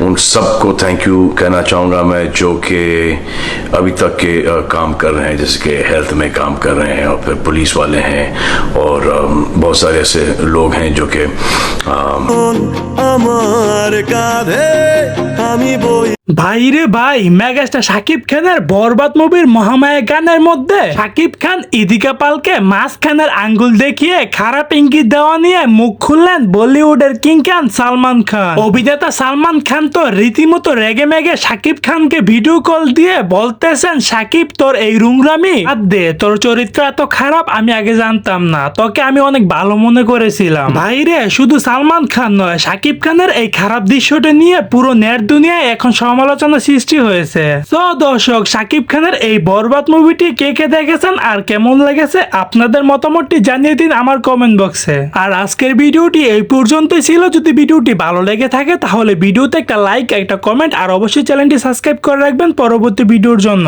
उन सबको thank you कहना चाहूँगा मैं, जो कि अभी तक के काम कर रहे हैं, जैसे कि हेल्थ में काम कर रहे हैं, और फिर पुलिस वाले हैं, और बहुत सारे ऐसे लोग हैं जो कि ভাই রে ভাই, মেগাস্টার শাকিব খানের বরবাদ মুভির মহামায়া গানের মধ্যে শাকিব খান ইদিকা পালকে মাঝখানের আঙ্গুল দেখিয়ে খারাপ ইঙ্গিত দেওয়া নিয়ে মুখ খুললেন বলিউডের কিং খান সালমান খান। অভিনেতা সালমান খান তো রীতিমতো রেগে মেগে শাকিব খানকে ভিডিও কল দিয়ে বলতেছেন, শাকিব তোর এই রুংরামি বাদ দে, তোর চরিত্র এত খারাপ আমি আগে জানতাম না, তোকে আমি অনেক ভালো মনে করেছিলাম। ভাই রে, শুধু সালমান খান নয়, শাকিব খানের এই খারাপ দৃশ্যটা নিয়ে পুরো নেট দুনিয়ায় এখন সমালোচনা সৃষ্টি হয়েছে। তো দর্শক, শাকিব খানের এই বরবাদ মুভিটি কে কে দেখেছেন আর কেমন লেগেছে আপনাদের মতামতটি জানিয়ে দিন আমার কমেন্ট বক্সে। আর আজকের ভিডিওটি এই পর্যন্তই ছিল। যদি ভিডিওটি ভালো লেগে থাকে তাহলে ভিডিওতে একটা লাইক, একটা কমেন্ট আর অবশ্যই চ্যানেলটি সাবস্ক্রাইব করে রাখবেন পরবর্তী ভিডিওর জন্য।